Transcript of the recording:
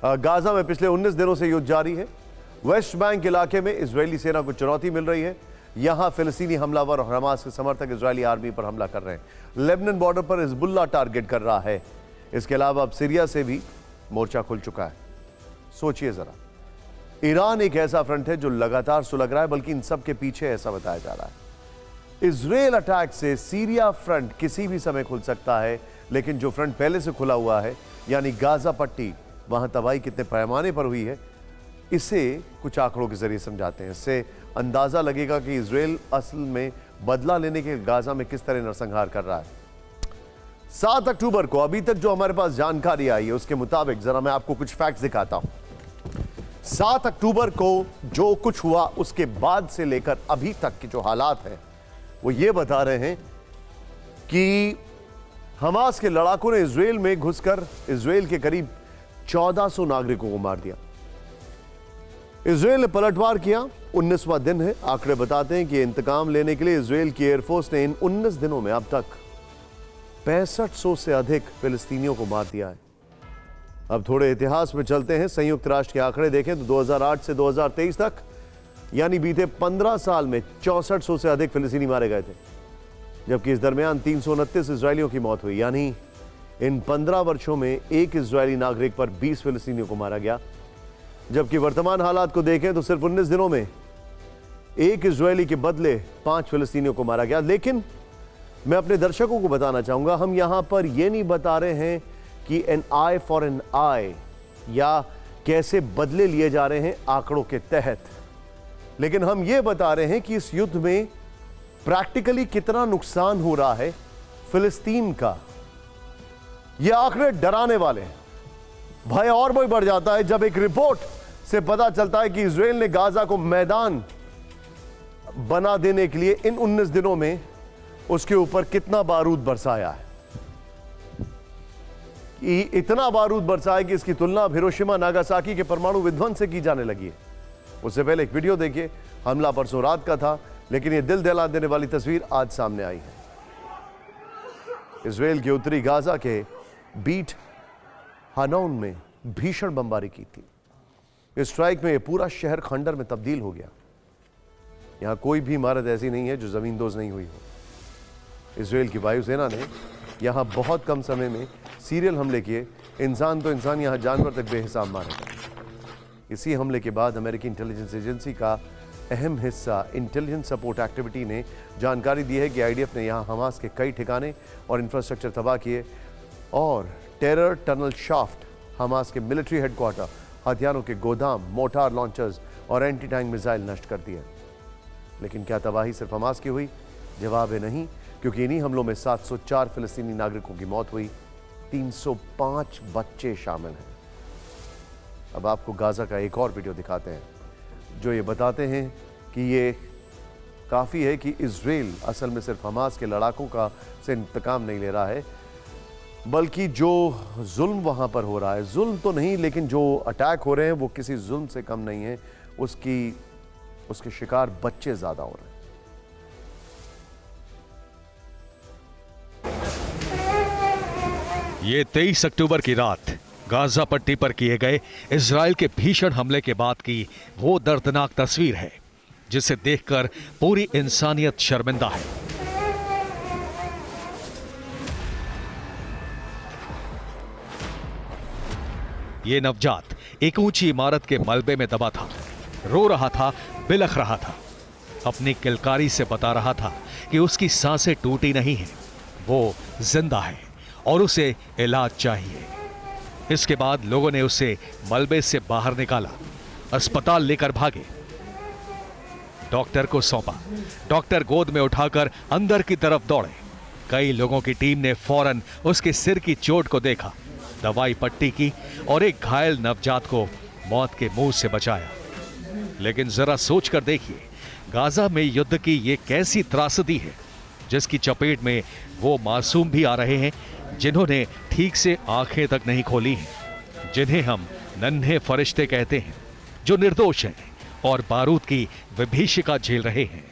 Gaza में पिछले 19 दिनों से युद्ध जारी है। वेस्ट बैंक इलाके में इजरायली सेना को चुनौती मिल रही है। यहां फिलिस्तीनी हमलावर और हमास के समर्थक इजरायली आर्मी पर हमला कर रहे हैं। लेबनान बॉर्डर पर हिजबुल्लाह टारगेट कर रहा है। इसके अलावा अब सीरिया से भी मोर्चा खुल चुका है। सोचिए जरा, ईरान एक ऐसा फ्रंट है जो लगातार सुलग रहा है, बल्कि इन सब के पीछे ऐसा बताया जा रहा है। इजरायल अटैक से सीरिया फ्रंट किसी भी समय खुल सकता है, लेकिन जो फ्रंट पहले से खुला हुआ है यानी गाजा पट्टी, वहां तबाही कितने पैमाने पर हुई है इसे कुछ आंकड़ों के जरिए समझाते हैं। इससे अंदाजा लगेगा कि इजरायल असल में बदला लेने के गाजा में किस तरह नरसंहार कर रहा है। 7 अक्टूबर को अभी तक जो हमारे पास जानकारी आई है उसके मुताबिक जरा मैं आपको कुछ फैक्ट्स दिखाता हूं। 7 अक्टूबर को जो कुछ हुआ उसके बाद से लेकर अभी तक के जो हालात हैं वो ये बता रहे हैं कि हमास के लड़ाकों ने इजरायल में घुसकर इजरायल के करीब 1400 नागरिकों को मार दिया। इजरायल ने पलटवार किया। 19वां दिन है। आंकड़े बताते हैं कि इंतकाम लेने के लिए इजरायल की एयरफोर्स ने इन 19 दिनों में अब तक 6500 से अधिक फिलिस्तीनियों को मार दिया है। अब थोड़े इतिहास में चलते हैं। संयुक्त राष्ट्र के आंकड़े देखें तो 2008 से 2023 तक यानी बीते 15 साल में 6400 से अधिक फिलिस्तीनी मारे गए थे, जबकि इस दरमियान 329 इजरायलियों की मौत हुई। यानी इन 15 वर्षों में एक इजरायली नागरिक पर 20 फिलिस्तीनियों को मारा गया। जबकि वर्तमान हालात को देखें तो सिर्फ 19 दिनों में एक इजरायली के बदले 5 फिलिस्तीनियों को मारा गया। लेकिन मैं अपने दर्शकों को बताना चाहूंगा, हम यहां पर यह नहीं बता रहे हैं कि एन आई फॉर एन आई या कैसे बदले लिए जा रहे हैं आंकड़ों के तहत, लेकिन हम यह बता रहे हैं कि इस युद्ध में प्रैक्टिकली कितना नुकसान हो रहा है फिलिस्तीन का। यह आंकड़े डराने वाले हैं। भय और भी बढ़ जाता है जब एक रिपोर्ट से पता चलता है कि इजरायल ने गाजा को मैदान बना देने के लिए इन 19 दिनों में उसके ऊपर कितना बारूद बरसाया है। कि इतना बारूद बरसाया कि इसकी तुलना हिरोशिमा नागासाकी के परमाणु विध्वंस से की जाने लगी है। उससे पहले एक वीडियो देखिए। हमला परसों रात का था, लेकिन यह दिल दहला देने वाली तस्वीर आज सामने आई है। इजरायल के उत्तरी गाजा के बीट हानौन में भीषण बमबारी की थी। इस स्ट्राइक में यह पूरा शहर खंडर में तब्दील हो गया। यहां कोई भी इमारत ऐसी नहीं है जो जमींदोज नहीं हुई हो। इजरायल की वायुसेना ने यहां बहुत कम समय में सीरियल हमले किए। इंसान तो इंसान, यहां जानवर तक बेहिसाब मारे गए। इसी हमले के बाद अमेरिकी इंटेलिजेंस एजेंसी का अहम हिस्सा इंटेलिजेंस सपोर्ट एक्टिविटी ने जानकारी दी है कि आईडीएफ ने यहां हमास के कई ठिकाने और इंफ्रास्ट्रक्चर तबाह किए और टेरर टनल शाफ्ट, हमास के मिलिट्री हेडक्वार्टर, हथियारों के गोदाम, मोटार लॉन्चर्स और एंटी टैंक मिसाइल नष्ट कर दिए। लेकिन क्या तबाही सिर्फ हमास की हुई? जवाब है नहीं, क्योंकि इन्हीं हमलों में 704 फिलिस्तीनी नागरिकों की मौत हुई, 305 बच्चे शामिल हैं। अब आपको गाजा का एक और वीडियो दिखाते हैं जो ये बताते हैं कि ये काफ़ी है कि इजरायल असल में सिर्फ हमास के लड़ाकों का से इंतकाम नहीं ले रहा है, बल्कि जो जुल्म वहाँ पर हो रहा है, जुल्म तो नहीं लेकिन जो अटैक हो रहे हैं वो किसी जुल्म से कम नहीं है। उसके शिकार बच्चे ज़्यादा हो रहे हैं। ये 23 अक्टूबर की रात गाजा पट्टी पर किए गए इजराइल के भीषण हमले के बाद की वो दर्दनाक तस्वीर है जिसे देखकर पूरी इंसानियत शर्मिंदा है। ये नवजात एक ऊंची इमारत के मलबे में दबा था, रो रहा था, बिलख रहा था, अपनी किलकारी से बता रहा था कि उसकी सांसें टूटी नहीं हैं, वो जिंदा है और उसे इलाज चाहिए। इसके बाद लोगों ने उसे मलबे से बाहर निकाला, अस्पताल लेकर भागे, डॉक्टर को सौंपा। डॉक्टर गोद में उठाकर अंदर की तरफ दौड़े। कई लोगों की टीम ने फौरन उसके सिर की चोट को देखा, दवाई पट्टी की और एक घायल नवजात को मौत के मुंह से बचाया। लेकिन जरा सोच कर देखिए, गाजा में युद्ध की ये कैसी त्रासदी है जिसकी चपेट में वो मासूम भी आ रहे हैं जिन्होंने ठीक से आंखें तक नहीं खोली हैं, जिन्हें हम नन्हे फरिश्ते कहते हैं, जो निर्दोष हैं और बारूद की विभीषिका झेल रहे हैं।